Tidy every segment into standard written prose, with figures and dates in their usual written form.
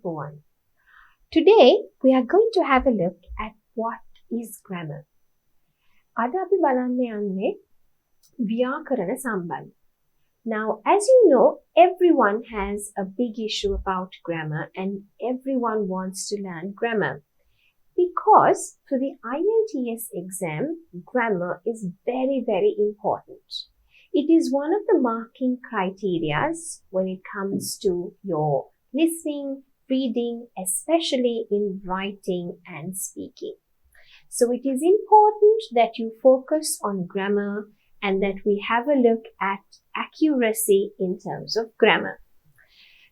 Simple one. Today, we are going to have a look at what is grammar. අද අපි බලන්න යන්නේ ව්‍යාකරණ සම්බන්ධ. Now, as you know, everyone has a big issue about grammar and everyone wants to learn grammar. Because for the IELTS exam, grammar is very, very important. It is one of the marking criteria when it comes to your listening, reading, especially in writing and speaking. So it is important that you focus on grammar and that we have a look at accuracy in terms of grammar.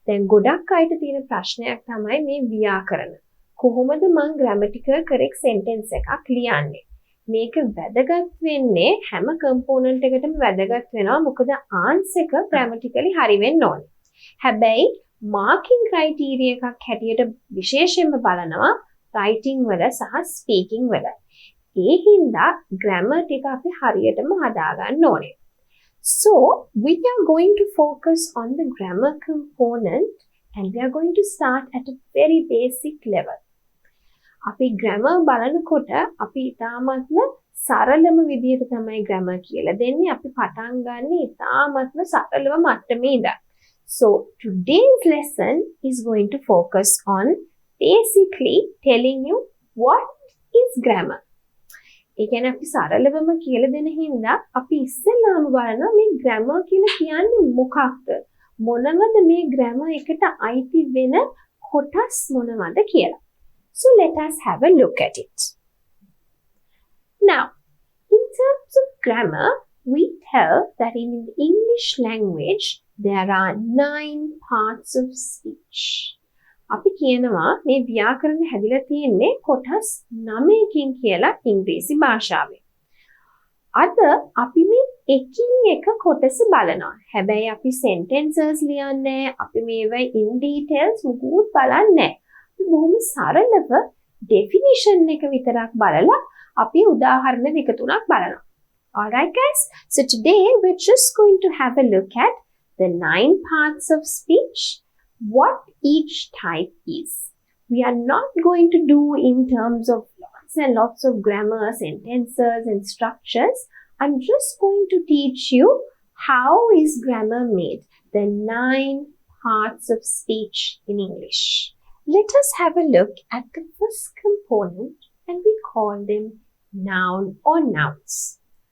Then ගොඩක් අයට තියෙන ප්‍රශ්නයක් තමයි මේ ව්‍යාකරණ. කොහොමද මම grammatical correct sentence එකක් ලියන්නේ? මේක වැදගත් වෙන්නේ හැම component එකටම වැදගත් වෙනවා මොකද answer එක grammatically හරි වෙන්න ඕනේ. හැබැයි marking criteria එකක් හැටියට විශේෂයෙන්ම බලනවා writing වල සහ speaking වල. ඒ හින්දා grammar ටික අපි හරියටම හදා ගන්න ඕනේ. So, we are going to focus on the grammar component and we are going to start at a very basic level. අපි grammar බලනකොට අපි ඉතාමත්ම සරලම විදියට තමයි grammar කියලා දෙන්නේ. අපි පටන් ගන්න ඉතාමත්ම සරලව මට්ටමේ ඉඳන්. So today's lesson is going to focus on basically telling you what is grammar. ඒ කියන්නේ අපි සරලවම කියලා දෙන හින්දා අපි ඉස්සෙල්ලාම බලනවා මේ grammar කියලා කියන්නේ මොකක්ද? මොනවද මේ grammar එකට අයිති වෙන කොටස් මොනවද කියලා. So let us have a look at it. Now, in terms of grammar, we tell that in the English language, there are 9 parts of speech. අපි කියනවා මේ ව්‍යාකරණ හැදිලා තියෙන්නේ කොටස් 9කින් කියලා ඉංග්‍රීසි භාෂාවේ. අද අපි මේ එකින් එක කොටස බලනවා. හැබැයි අපි sentences ලියන්නේ අපි මේවා in details මුකුත් බලන්නේ නැහැ. බොහොම සරලව definition එක විතරක් බලලා අපි උදාහරණ දෙක තුනක් බලනවා. All right guys, so today we're just going to have a look at the 9 parts of speech, what each type is. We are not going to do in terms of lots and lots of grammar, sentences and structures. I'm just going to teach you how is grammar made, the 9 parts of speech in English. Let us have a look at the first component and we call them noun or nouns.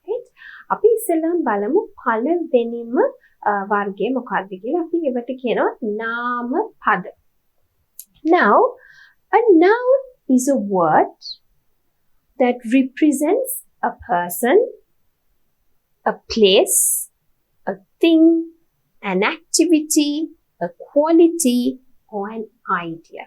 Right? අපි ඉස්සෙල්ලාම බලමු පළවෙනිම වර්ගය මොකක්ද කියලා. අපි ඒවට කියනවා නාම පද. Now, a noun is a word that represents a person, a place, a thing, an activity, a quality, or an idea.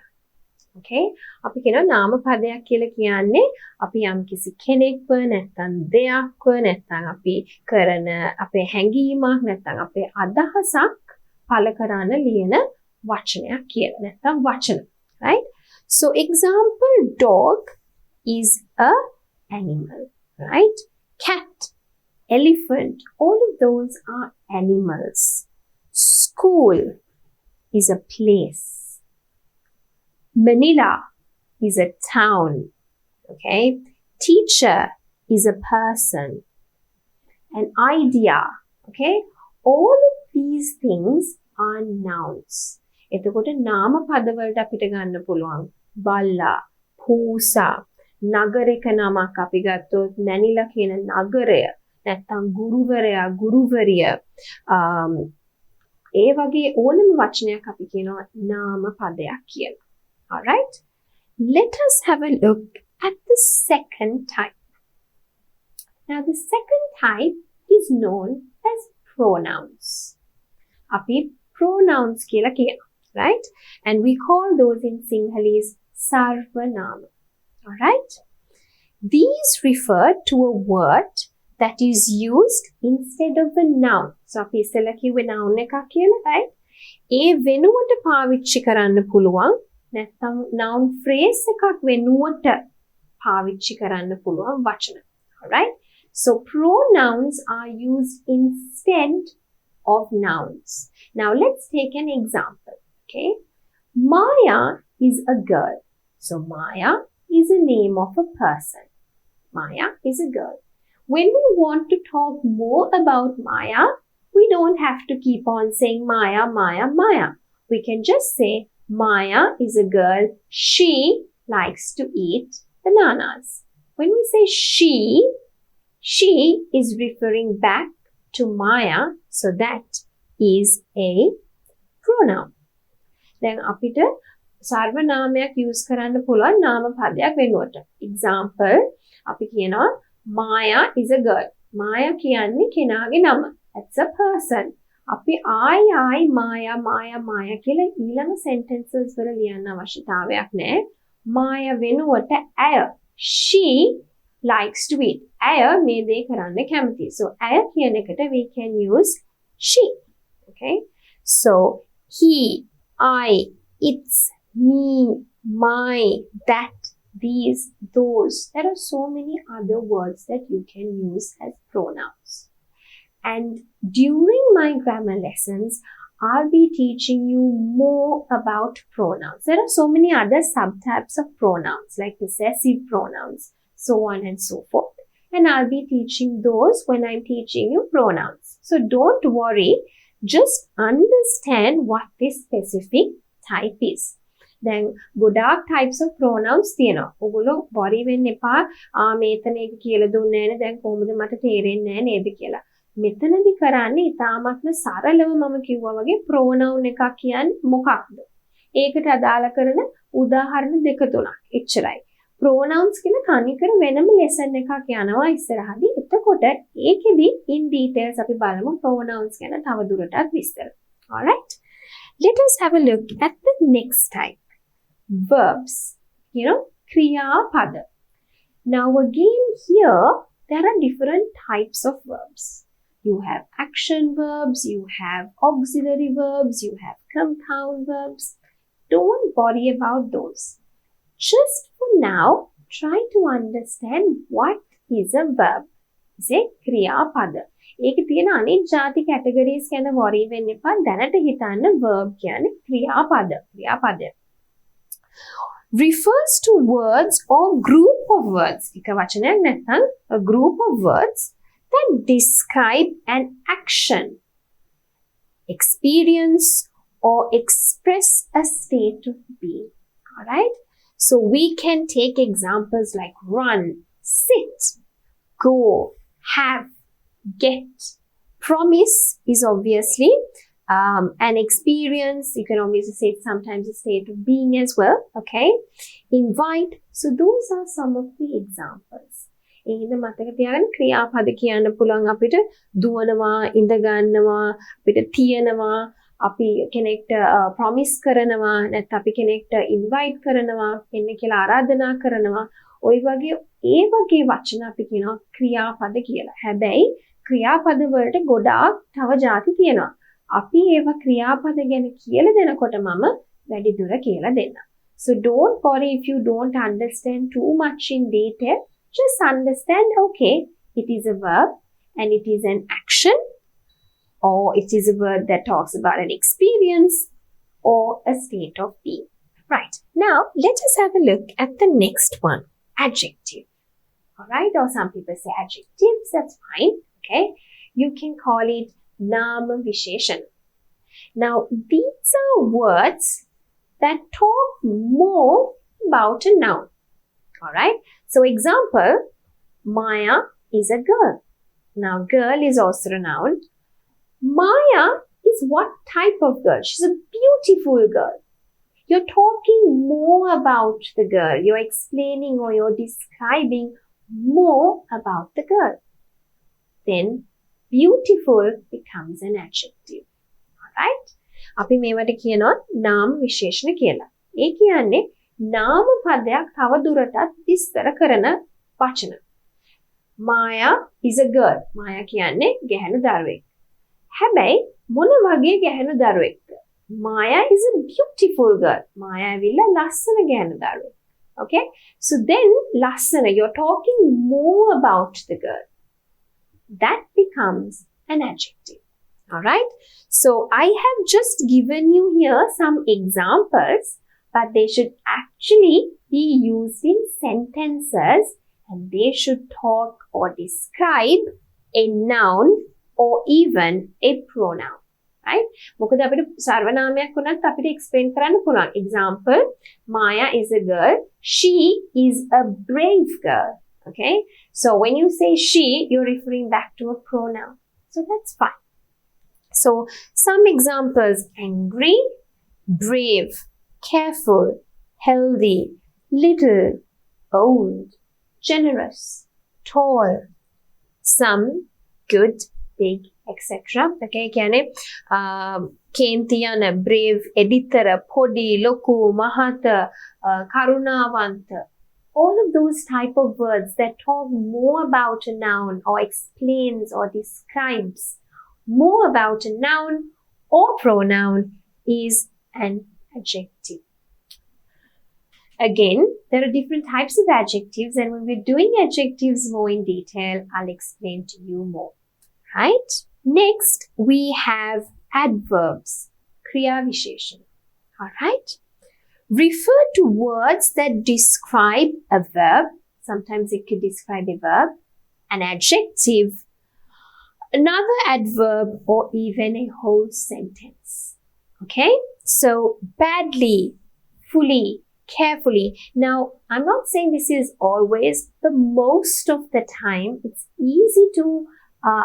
Okay? අපි කියනවා නාම පදයක් කියලා කියන්නේ අපි යම්කිසි කෙනෙක්ව නැත්නම් දෙයක්ව නැත්නම් අපි කරන අපේ හැඟීමක් නැත්නම් අපේ අදහසක් පළ කරන ලියන වචනයක් කියලා නැත්නම් වචන. Right? So example, dog is a animal. Right? Cat, elephant, all of those are animals. School is a place. Manila is a town. Okay? Teacher is a person. An idea. Okay? All of these things are nouns. එතකොට නාම පද වලට අපිට ගන්න පුළුවන් බල්ලා, පූසා, නගරයක නමක් අපි ගත්තොත් මැනිලා කියන නගරය, නැත්නම් ගුරුවරයා, ගුරුවරිය, ඒ වගේ ඕනම වචනයක් අපි කියනවා නාම පදයක් කියලා. All right? Let us have a look at the second type. Now, the second type is known as pronouns. අපි pronouns කියලා කියනවා, right? And we call those in Sinhalese sarvanama. All right? These refer to a word that is used instead of a noun. So, අපි ඉස්සෙල්ලා කිව්වේ noun එකක් කියලා, right? ඒ වෙනුවට පාවිච්චි කරන්න පුළුවන් නැත්නම් noun phrase එකක් වෙනුවට පාවිච්චි කරන්න පුළුවන් වචන. All right? So pronouns are used instead of nouns. Now let's take an example. Okay? Maya is a girl. So Maya is a name of a person. Maya is a girl. When we want to talk more about Maya, we don't have to keep on saying Maya, Maya, Maya. We can just say Maya is a girl. She likes to eat bananas. When we say she is referring back to Maya, so that is a pronoun. දැන් අපිට සර්වනාමයක් use කරන්න පුළුවන් නාම පදයක් වෙනුවට. Example, අපි කියනවා Maya is a girl. Maya කියන්නේ කෙනාගේ නම. That's a person. අපි ආයි Maya කියලා ඊළඟ sentences වල ලියන්න අවශ්‍යතාවයක් නැහැ. Maya වෙනුවට ඇය. She likes to eat. ඇය මේ දේ කරන්න කැමතියි. So ඇය කියන එකට we can use she. Okay? So he, I, it's, me, my, that, these, those. There are so many other words that you can use as pronouns. And during my grammar lessons, I'll be teaching you more about pronouns. There are so many other subtypes of pronouns like possessive pronouns, so on and so forth. And I'll be teaching those when I'm teaching you pronouns. So don't worry, just understand what this specific type is. Then ගොඩාක් types of pronouns තියෙනවා. ඔයගොල්ලෝ worry වෙන්න එපා. මේතන එක කියලා දුන්නේ නැහැ නේ. දැන් කොහොමද මට තේරෙන්නේ නැහැ නේද කියලා. මෙතනදී කරන්නේ ඉතාමත්ම සරලව මම කිව්වා වගේ pronoun එකක් කියන්නේ මොකක්ද? ඒකට අදාළ කරන උදාහරණ දෙක තුනක්. එච්චරයි. Pronouns කියන කණිකර වෙනම lesson එකක් යනවා ඉස්සරහදී. එතකොට ඒකෙදි in details අපි බලමු pronouns ගැන තව දුරටත් විස්තර. All right? Let us have a look at the next type. Verbs. kriyapada. Now again here, there are different types of verbs. You have action verbs, you have auxiliary verbs, you have compound verbs. Don't worry about those. Just for now, try to understand what is a verb. Say kriyapada. ඒකේ තියෙන අනෙක් ಜಾති categories ගැන worry වෙන්න එපා. දැනට හිතන්න verb කියන්නේ ක්‍රියාපද. Refers to words or group of words. එක වචනයක් නැත්නම් a group of words that describe an action, experience or express a state of being. All right? So we can take examples like run, sit, go, have, get. Promise is obviously an experience. You can obviously say it's sometimes a state of being as well. Okay. Invite. So those are some of the examples. එහෙනම් මතක තියාගන්න ක්‍රියාපද කියන්න පුළුවන් අපිට දුවනවා, ඉඳ ගන්නවා, අපිට තියනවා, අපි කෙනෙක්ට ප්‍රොමිස් කරනවා, නැත්නම් අපි කෙනෙක්ට ඉන්වයිට් කරනවා, එන්න කියලා ආරාධනා කරනවා. ওই වගේ ඒ වගේ වචන අපි කියනවා ක්‍රියාපද කියලා. හැබැයි ක්‍රියාපද වලට ගොඩාක් තව ಜಾති තියෙනවා. අපි ඒවා ක්‍රියාපද ගැන කියලා දෙනකොට මම වැඩි දුර කියලා දෙන්නම්. So don't worry if you don't understand too much in detail. Just understand, okay, it is a verb and it is an action, or it is a word that talks about an experience or a state of being. Right. Now, let us have a look at the next one, adjective. All right. Or some people say adjectives. That's fine. Okay. You can call it nama visheshan. Now, these are words that talk more about a noun. All right. So, example, Maya is a girl. Now, girl is also a noun. Maya is what type of girl? She's a beautiful girl. You're talking more about the girl. You're explaining or you're describing more about the girl. Then, beautiful becomes an adjective. Alright? අපි මේවට කියනවා නාම විශේෂණ කියලා. ඒ කියන්නේ නාම පදයක් තව දුරටත් විස්තර කරන වචන. Maya is a girl. Maya කියන්නේ ගැහැණු දරුවෙක්. හැබැයි මොන වගේ ගැහැණු දරුවෙක්ද? Maya is a beautiful girl. Maya ඇවිල්ලා ලස්සන ගැහැණු දරුවෙක්. Okay? So then ලස්සන, you're talking more about the girl. That becomes an adjective. Alright, so I have just given you here some examples, but they should actually be used in sentences and they should talk or describe a noun or even a pronoun. Right? මොකද අපිට සර්වනාමයක් වුණත් අපිට explain කරන්න පුළුවන්. Example, Maya is a girl. She is a brave girl. Okay? So when you say she, you're referring back to a pronoun. So that's fine. So some examples: angry, brave, careful, healthy, little, old, generous, tall, some, good, big, etc. Okay, කියන්නේ කේන්තියන, brave, එඩිතර, පොඩි, ලොකු, මහත, කරුණාවන්ත. All of those type of words that talk more about a noun or explains or describes more about a noun or pronoun is an adjective. Again, there are different types of adjectives, and when we're doing adjectives more in detail, I'll explain to you more. Right? Next, we have adverbs, kriya visheshan. Alright? Refer to words that describe a verb. Sometimes it could describe a verb, an adjective, another adverb, or even a whole sentence. Okay? So, badly, fully, carefully. Now, I'm not saying this is always, but most of the time, it's easy to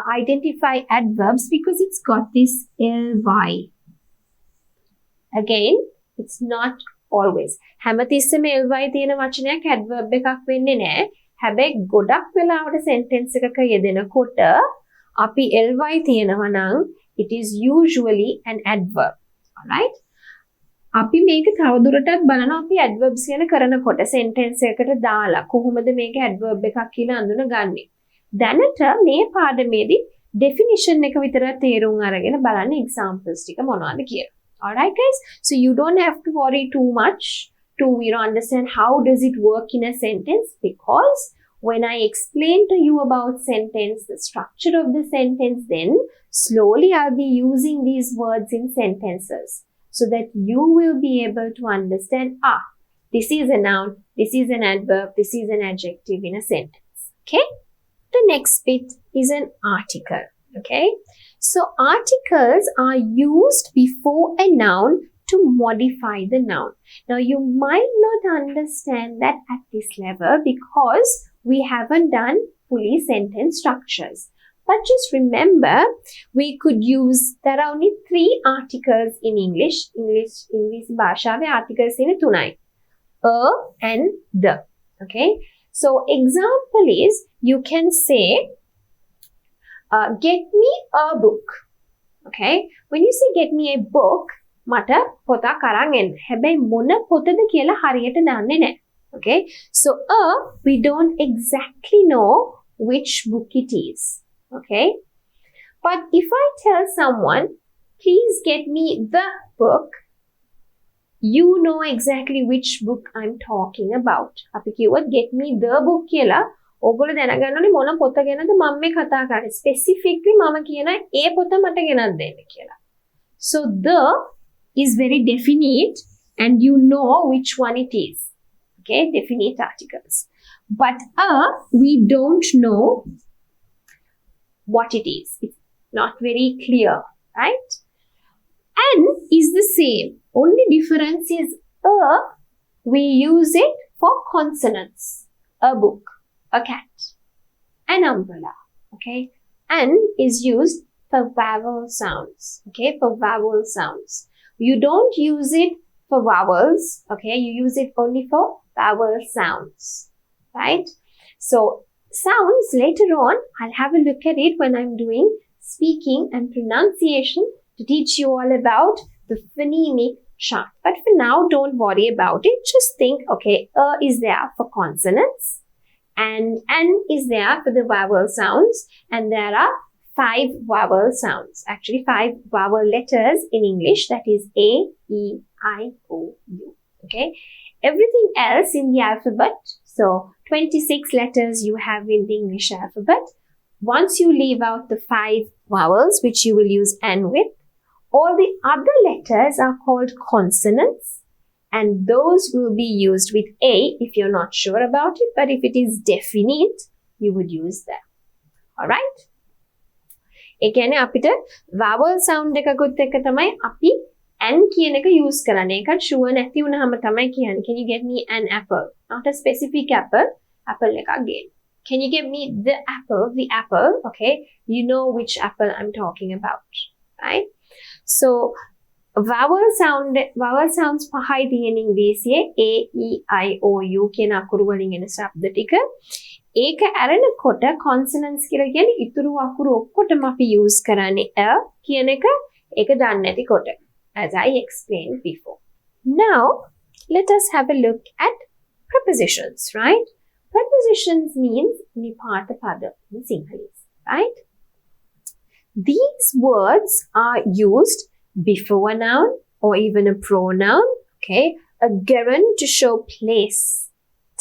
identify adverbs because it's got this ly. Again, it's not always. හැමතිස්සෙම ly තියෙන වචනයක් adverb එකක් වෙන්නේ නැහැ. හැබැයි ගොඩක් වෙලාවට sentence එකක යෙදෙනකොට අපි ly තියෙනවා නම් it is usually an adverb. Alright? අපි මේක තවදුරටත් බලනවා අපි adverbs ගැන කරනකොට sentence එකකට දාලා කොහොමද මේක adverb එකක් කියලා අඳුනගන්නේ. දැනට මේ පාඩමේදී definition එක විතරක් තේරුම් අරගෙන බලන්න examples ටික මොනවද කියලා. Alright guys, so you don't have to worry too much to understand how does it work in a sentence, because when I explain to you about sentence, the structure of the sentence, then slowly I'll be using these words in sentences so that you will be able to understand, this is a noun, this is an adverb, this is an adjective in a sentence. Okay? The next bit is an article. Okay? So articles are used before a noun to modify the noun. Now you might not understand that at this level because we haven't done fully sentence structures. But just remember, we could use, there are only 3 articles in English. English භාෂාවේ articles තියෙන 3යි. A and the. Okay? So example is, you can say, get me a book. Okay? When you say get me a book, මට පොතක් අරන් එන්න. හැබැයි මොන පොතද කියලා හරියට දන්නේ නැහැ. Okay? So we don't exactly know which book it is. Okay? But if I tell someone, please get me the book, you know exactly which book I'm talking about. අපි කිව්වොත් get me the book කියලා ඕගොල්ලෝ දැනගන්න ඕනේ මොන පොත ගැනද මම මේ කතා කරන්නේ. Specifically මම කියන ඒ පොත මට ගෙනත් දෙන්න කියලා. So the is very definite and you know which one it is. Okay, definite articles. But we don't know what it is. It's not very clear, right? An is the same. Only difference is we use it for consonants. A book, a cat, an umbrella. Okay, an is used for vowel sounds. Okay, for vowel sounds. You don't use it for vowels. Okay, you use it only for vowel sounds, right? So sounds, later on, I'll have a look at it when I'm doing speaking and pronunciation to teach you all about the phonemic chart. But for now, don't worry about it. Just think, okay, is there for consonants and an is there for the vowel sounds, and there are 5 vowel sounds. Actually, 5 vowel letters in English. That is A, E, I, O, U. Okay. Everything else in the alphabet, so 26 letters you have in the English alphabet. once you leave out the 5 vowels, which you will use N with, all the other letters are called consonants, and those will be used with A if you're not sure about it, but if it is definite, you would use that. Alright? ඒ කියන්නේ අපිට vowel sound එකකුත් එක්ක තමයි අපි N කියන එක use කරන්නේ. ඒකට sure නැති වුණාම තමයි කියන්නේ. Can you get me an apple? Not a specific apple. Apple එකක් ගේන්න. Can you give me the apple? Okay. You know which apple I'm talking about. Right? So vowel sounds පහයි තියෙන ඉංග්‍රීසියේ A, E, I, O, U කියන අකුරු වලින් එන ශබ්ද ටික. ඒක ඇරෙනකොට consonants කියලා කියන්නේ ඉතුරු අකුරු ඔක්කොටම අපි use කරන්නේ a කියන එක ඒක දන්නේ නැතිකොට, as I explained before. Now let us have a look at prepositions, right? Prepositions means nipata pada in Sinhalese, right? These words are used before a noun or even a pronoun, okay? A gerund to show place,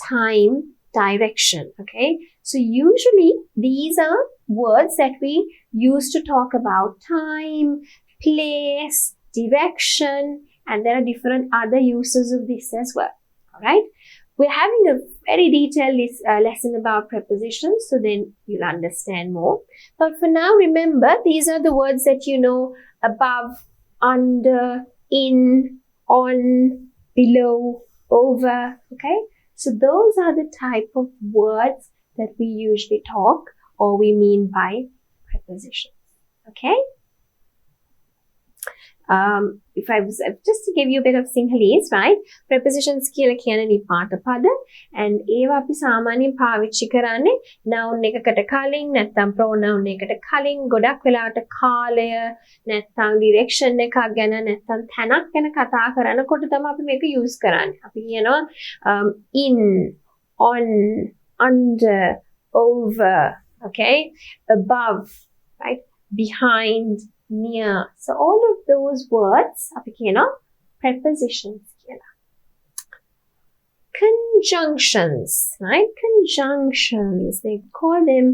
time, direction, okay? So usually these are words that we use to talk about time, place, direction, and there are different other uses of this as well. All right? We're having a very detailed lesson about prepositions, so then you'll understand more. But for now, remember, these are the words that you know: above, under, in, on, below, over, okay? So those are the type of words that we usually talk or we mean by prepositions. Okay? If I was just to give you a bit of Sinhalese, right? Prepositions කියලා කියන්නේ නිපාත පද, and ඒවා අපි සාමාන්‍යයෙන් පාවිච්චි කරන්නේ noun එකකට කලින් නැත්නම් pronoun එකට කලින්, ගොඩක් වෙලාවට කාලය නැත්නම් direction එකක් ගැන නැත්නම් තැනක් ගැන කතා කරනකොට තමයි අපි මේක use කරන්නේ. අපි කියනවා in, on, under, over, okay? Above, right? Behind, near. So all of those words අපි කියනවා prepositions කියලා. Conjunctions, right? Conjunctions, they call them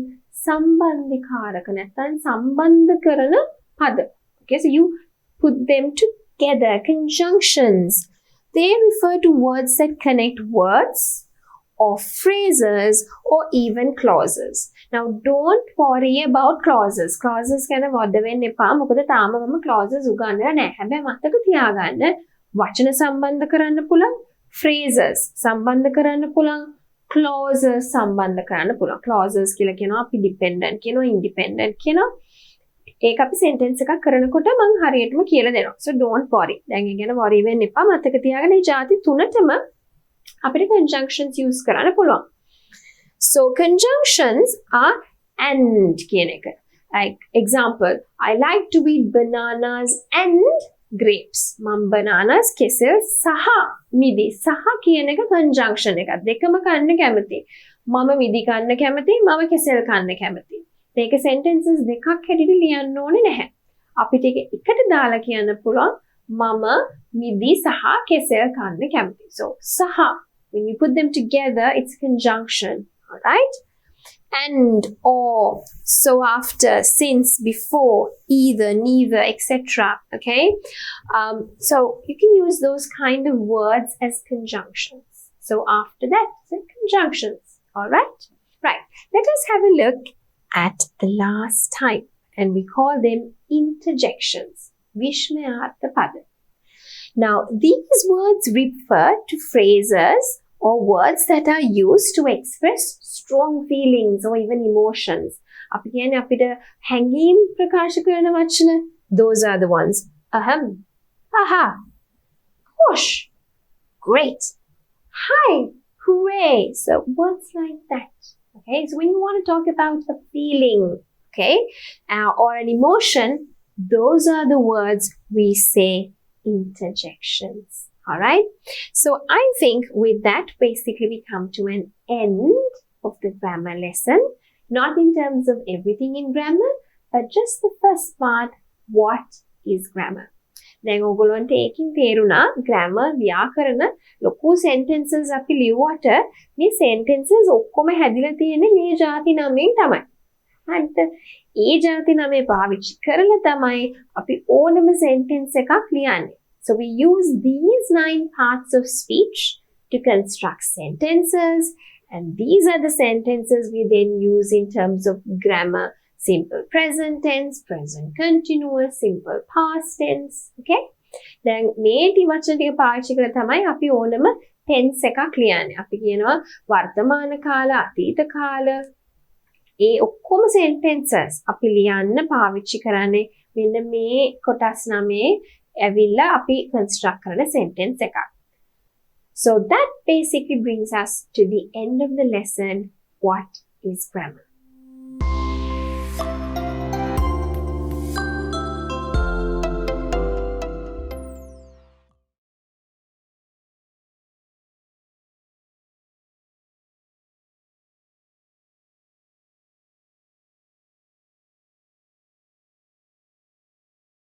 සම්බන්ධකාරක නැත්නම් සම්බන්ධ කරන පද. Okay, so you put them together. Conjunctions, they refer to words that connect words or phrases or even clauses. Now don't worry about clauses. Clauses ගැන වද වෙන්න එපා. මොකද තාම මම clauses උගන්වලා නැහැ. හැබැයි මතක තියාගන්න වචන සම්බන්ධ කරන්න පුළුවන්, phrases සම්බන්ධ කරන්න පුළුවන්, clauses සම්බන්ධ කරන්න පුළුවන්. Clauses කියලා කියනවා අපි dependent කියනවා, independent කියනවා. ඒක අපි sentence එකක් කරනකොට මම හරියටම කියලා දෙනවා. So don't worry. දැන් ඒ ගැන worry වෙන්න එපා. මතක තියාගන්න මේ ಜಾති තුනටම අපිට conjunctions use කරන්න පුළුවන්. So conjunctions are and කියන එක. Like example, I like to eat bananas and grapes. මම bananas කෙසෙල් සහ මිදි සහ කියන එක conjunction එකක්. දෙකම කන්න කැමතියි. මම මිදි කන්න කැමතියි, මම කෙසෙල් කන්න කැමතියි. මේක sentences දෙකක් හැටියට ලියන්න ඕනේ නැහැ. අපිට ඒක එකට දාලා කියන්න පුළුවන් මම මිදි සහ කෙසෙල් කන්න කැමතියි. So සහ, when you put them together, it's conjunction. All right? And, or, so after, since, before, either, neither, etc. Okay? So you can use those kind of words as conjunctions. So after that, so conjunctions. All right? Right. Let us have a look at the last type, and we call them interjections. Vishmayartha pada. Now, these words refer to phrases or words that are used to express strong feelings or even emotions. අපි කියන්නේ අපිට හැඟීම් ප්‍රකාශ කරන වචන. Those are the ones. Aham, aha, whoosh, great, hi, hooray. So words like that. Okay, so when you want to talk about a feeling, okay, or an emotion, those are the words we say interjections. All right. So I think with that, basically we come to an end of the grammar lesson. Not in terms of everything in grammar, but just the first part, what is grammar? දැන් ඔයගොල්ලන්ට ඒකින් තේරුණා grammar ව්‍යාකරණ ලොකු sentences අපි ලියුවට මේ sentences ඔක්කොම හැදිලා තියෙන්නේ මේ ಜಾති නමෙන් තමයි. හරිද? ඒ જાති නමේ පාවිච්චි කරලා තමයි අපි ඕනම sentence එකක් ලියන්නේ. So we use these 9 parts of speech to construct sentences, and these are the sentences we then use in terms of grammar. Simple present tense, present continuous, simple past tense. Okay? දැන් මේ වචන ටික පාවිච්චි කරලා තමයි අපි ඕනම tense එකක් ලියන්නේ. අපි කියනවා වර්තමාන කාල, අතීත කාල. ඒ ඔක්කොම sentences අපි ලියන්න පාවිච්චි කරන්නේ මෙන්න මේ කොටස් 9 ඇවිල්ලා අපි construct කරන sentence එකක්. So that basically brings us to the end of the lesson. What is grammar?